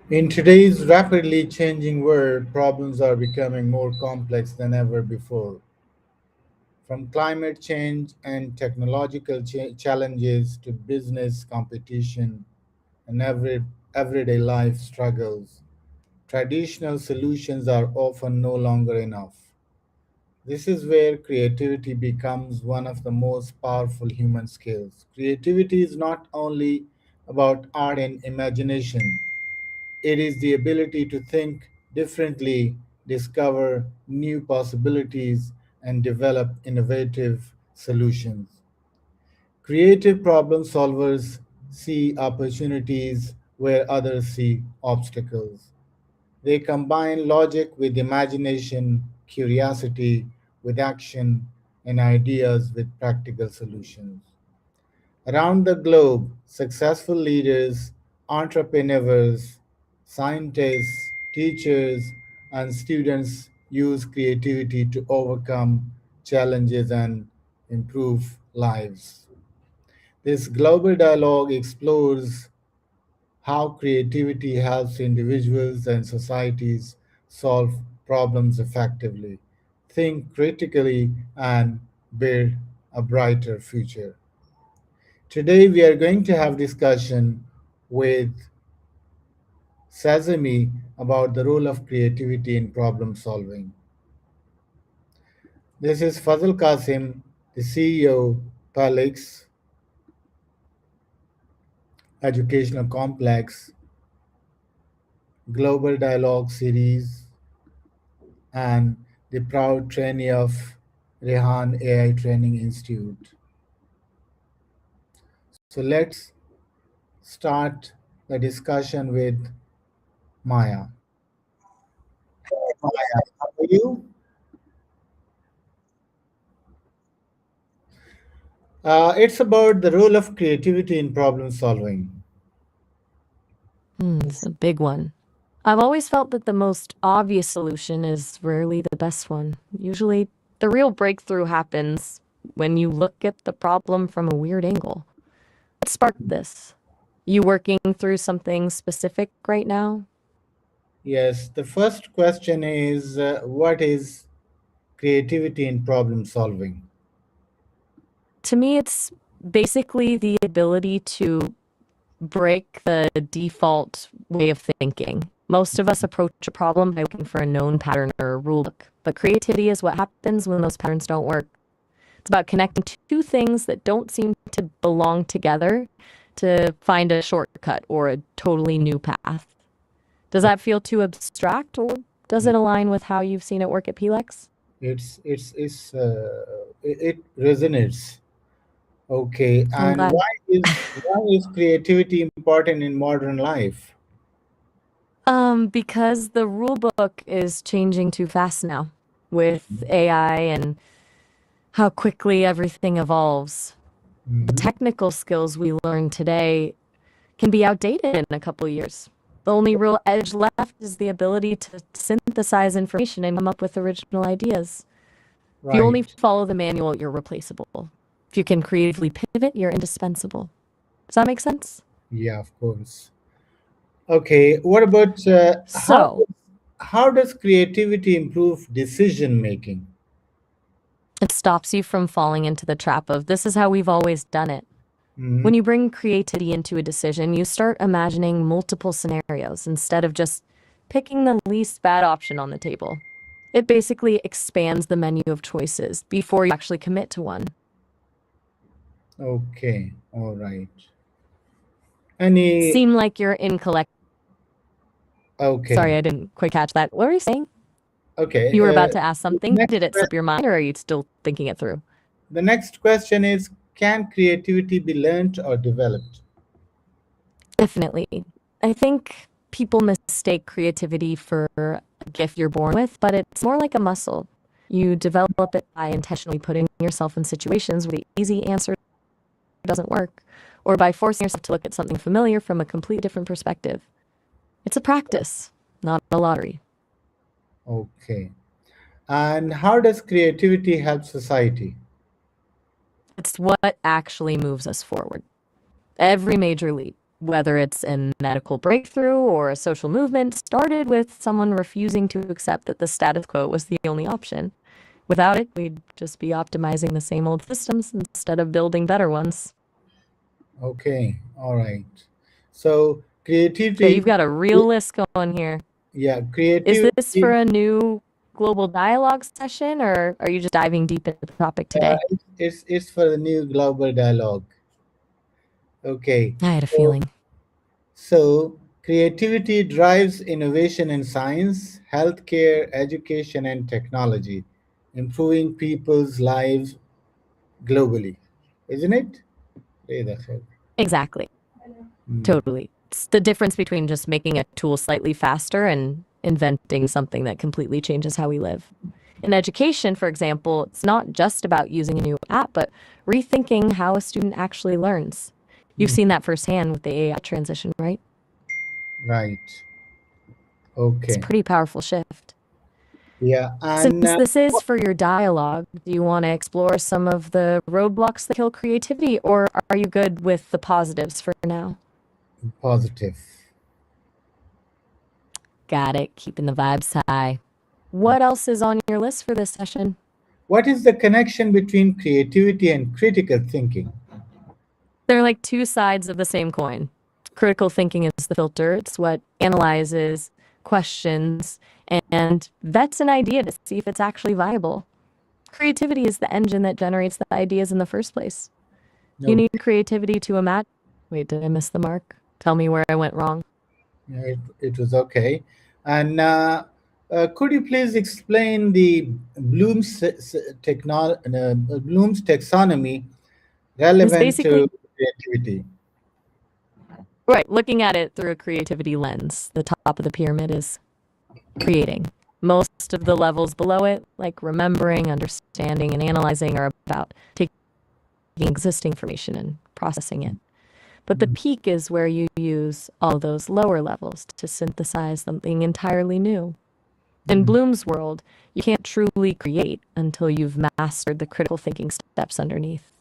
In today's rapidly changing world, problems are becoming more complex than ever before. From climate change and technological challenges to business competition and everyday life struggles, traditional solutions are often no longer enough. This is where creativity becomes one of the most powerful human skills. Creativity is not only about art and imagination, it is the ability to think differently, discover new possibilities, and develop innovative solutions. Creative problem solvers see opportunities where others see obstacles. They combine logic with imagination, curiosity with action, and ideas with practical solutions. Around the globe, successful leaders, entrepreneurs, scientists, teachers, and students use creativity to overcome challenges and improve lives. This global dialogue explores how creativity helps individuals and societies solve problems effectively, think critically, and build a brighter future. Today we are going to have discussion with Sesame about the role of creativity in problem solving. This is Fazil Qasim, the CEO, Palix Educational Complex, Global Dialogue Series, and the proud trainee of Rehan AI Training Institute. So let's start the discussion with Maya. Maya, how are you? It's about the role of creativity in problem solving. It's a big one. I've always felt that the most obvious solution is rarely the best one. Usually, the real breakthrough happens when you look at the problem from a weird angle. What sparked this? You working through something specific right now? Yes, the first question is what is creativity in problem solving? To me, it's basically the ability to break the default way of thinking. Most of us approach a problem by looking for a known pattern or a rule book, but creativity is what happens when those patterns don't work. It's about connecting two things that don't seem to belong together to find a shortcut or a totally new path. Does that feel too abstract or does it align with how you've seen it work at PLEX? It resonates. Okay, I'm and glad. why is creativity important in modern life? Because the rule book is changing too fast now with AI and how quickly everything evolves. The Mhm. technical skills we learn today can be outdated in a couple years. The only real edge left is the ability to synthesize information and come up with original ideas. If you only Right. follow the manual, you're replaceable. If you can creatively pivot, you're indispensable. Does that make sense? Yeah, of course. Okay, what about So, how does creativity improve decision making? it stops you from falling into the trap of this is how we've always done it. Mhm. When you bring creativity into a decision, you start imagining multiple scenarios instead of just picking the least bad option on the table. It basically expands the menu of choices before you actually commit to one. Okay, all right. Any Seem like you're incorrect. Sorry, okay, I didn't quite catch that. What were you saying? okay. You were about to ask The something. next Did it slip que- your mind or are you still thinking it through? the next question is: can creativity be learned or developed? Definitely. I think people mistake creativity for a gift you're born with, but it's more like a muscle. You develop it by intentionally putting yourself in situations where the easy answer doesn't work, or by forcing yourself to look at something familiar from a completely different perspective. It's a practice, not a lottery. Okay. And how does creativity help society? It's what actually moves us forward. Every major leap. Whether it's a medical breakthrough or a social movement, started with someone refusing to accept that the status quo was the only option. Without it, we'd just be optimizing the same old systems instead of building better ones. Okay, all right. So Okay, you've creativity, got a real list going here. yeah, Is this for creativity. a new global dialogue session, or are you just diving deep into the topic today? It's for the new global dialogue. Okay, I had a so feeling. creativity drives innovation in science, healthcare, education, and technology, improving people's lives globally, isn't it? Yeah, that's it. Exactly. Hmm. Totally. It's the difference between just making a tool slightly faster and inventing something that completely changes how we live. In education, for example, it's not just about using a new app, but rethinking how a student actually learns. You've Hmm. seen that firsthand with the AI transition, right? Right. It's a Okay. pretty powerful shift. Yeah, and Since this is for your dialogue, do you want to explore some of the roadblocks that kill creativity, or are you good with the positives for now? positive. Got it. Keeping the vibes high. What else is on your list for this session? What is the connection between creativity and critical thinking? They're like two sides of the same coin. Critical thinking is the filter, it's what analyzes, questions, and vets an idea to see if it's actually viable. Creativity is the engine that generates the ideas in the first place. You No, need creativity to imagine. Wait, did I miss the mark? Tell me where I went wrong. yeah, it was okay. And could you please explain the Bloom's taxonomy It's relevant to basically creativity? right, looking at it through a creativity lens. The top of the pyramid is creating. Most of the levels below it, like remembering, understanding, and analyzing, are about taking existing information and processing it. But the Mm, peak is where you use all those lower levels to synthesize something entirely new. In mm, Bloom's world, you can't truly create until you've mastered the critical thinking steps underneath.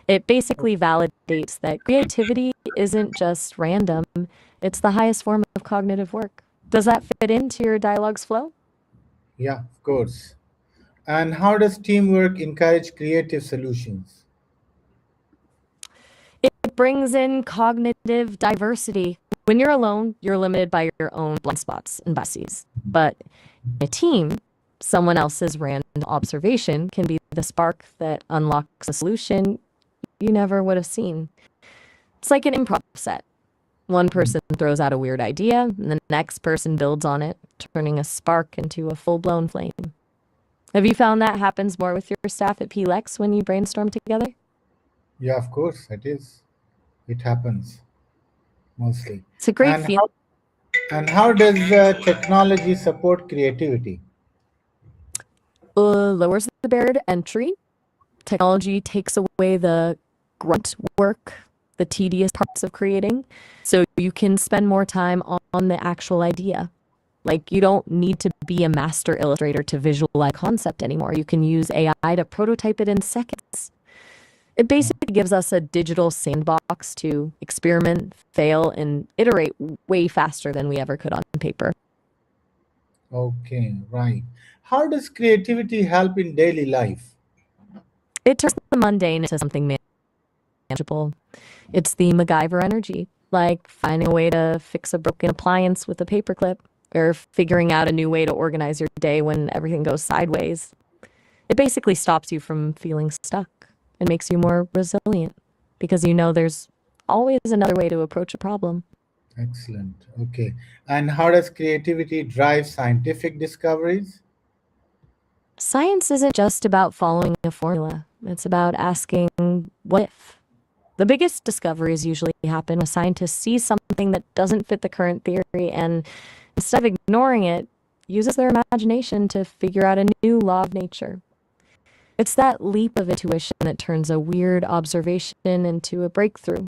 It basically validates that creativity isn't just random, it's the highest form of cognitive work. Does that fit into your dialogue's flow? yeah, of course. And how does teamwork encourage creative solutions? It brings in cognitive diversity. When you're alone, you're limited by your own blind spots and biases. But in a team, someone else's random observation can be the spark that unlocks a solution you never would have seen. It's like an improv set. One Mm. person throws out a weird idea, and the next person builds on it, turning a spark into a full blown flame. Have you found that happens more with your staff at PLEX when you brainstorm together? Yeah, of course, it is. It happens mostly. It's a great And feeling. how does technology support creativity? Lowers the barrier to entry. Technology takes away the grunt work, the tedious parts of creating, so you can spend more time on the actual idea. Like, you don't need to be a master illustrator to visualize concept anymore. You can use AI to prototype it in seconds. It basically gives us a digital sandbox to experiment, fail, and iterate way faster than we ever could on paper. Okay, right. How does creativity help in daily life? It turns the mundane into something manageable. It's the MacGyver energy, like finding a way to fix a broken appliance with a paperclip, or figuring out a new way to organize your day when everything goes sideways. It basically stops you from feeling stuck and makes you more resilient because you know there's always another way to approach a problem. Excellent. Okay. And how does creativity drive scientific discoveries? Science isn't just about following a formula, it's about asking, what if? The biggest discoveries usually happen when scientists see something that doesn't fit the current theory and, instead of ignoring it, uses their imagination to figure out a new law of nature. It's that leap of intuition that turns a weird observation into a breakthrough.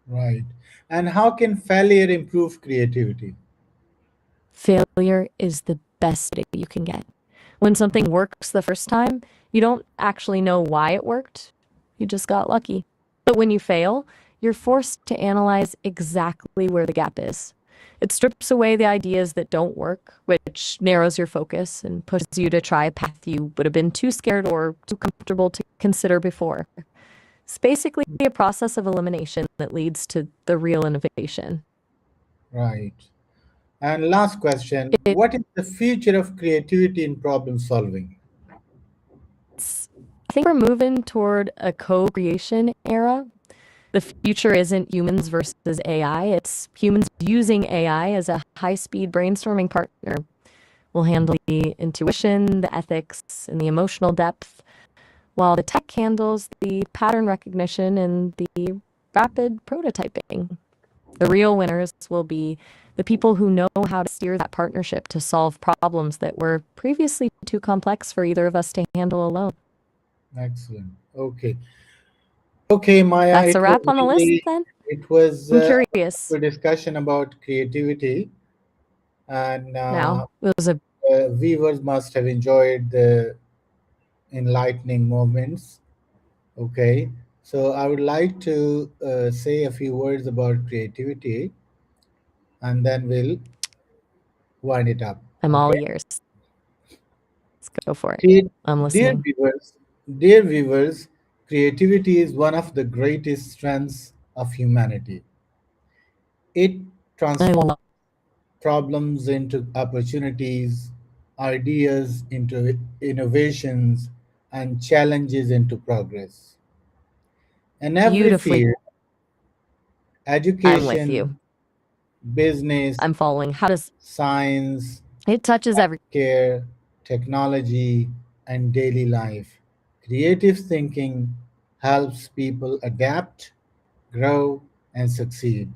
Right. And how can failure improve creativity? Failure is the best data you can get. When something works the first time, you don't actually know why it worked. You just got lucky. But when you fail, you're forced to analyze exactly where the gap is. It strips away the ideas that don't work, which narrows your focus and pushes you to try a path you would have been too scared or too comfortable to consider before. It's basically a process of elimination that leads to the real innovation. Right. And last question, It's, what is the future of creativity in problem solving? I think we're moving toward a co creation era. The future isn't humans versus AI, it's humans using AI as a high speed brainstorming partner. We'll handle the intuition, the ethics, and the emotional depth, while the tech handles the pattern recognition and the rapid prototyping. The real winners will be the people who know how to steer that partnership to solve problems that were previously too complex for either of us to handle alone. Excellent. Okay. Okay, Maya, That's a wrap on the list then? it was I'm a curious. good discussion about creativity, and Now, it was a viewers must have enjoyed the enlightening moments. Okay, so I would like to say a few words about creativity, and then we'll wind it up. I'm all Okay. ears. Let's go for it. Crea- I'm Dear listening. viewers, dear viewers, creativity is one of the greatest strengths of humanity. It I transforms love problems into opportunities, ideas into innovations, and challenges into progress. In every beautifully. field, I'm with you. education, business, I'm following. How does science, it touches every care, technology, and daily life, creative thinking helps people adapt, grow, and succeed.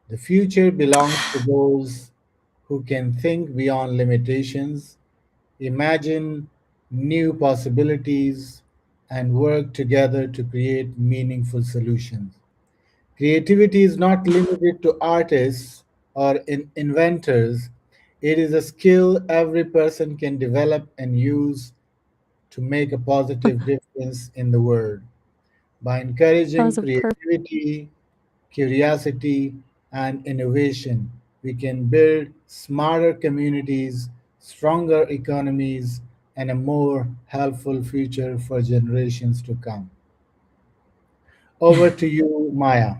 The future belongs to those who can think beyond limitations, imagine new possibilities, and work together to create meaningful solutions. Creativity is not limited to artists or inventors. It is a skill every person can develop and use to make a positive difference in the world. By that encouraging was a perfect creativity, curiosity, and innovation, we can build smarter communities, stronger economies, and a more helpful future for generations to come. Over to you, Maya.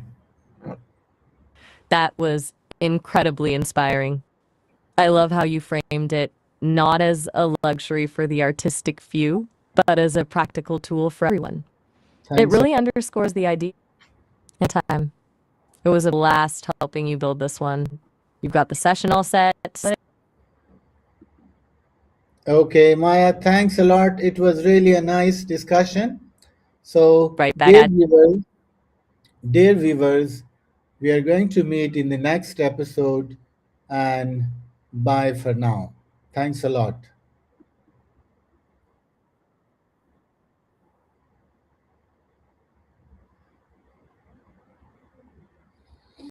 that was incredibly inspiring. I love how you framed it not as a luxury for the artistic few, but as a practical tool for everyone. It Thanks a really lot. underscores the idea of time. It was a blast helping you build this one. You've got the session all set. Okay, Maya, thanks a lot. It was really a nice discussion. So, Right back at dear viewers, we are going to meet in the next episode, and bye for now. Thanks a lot.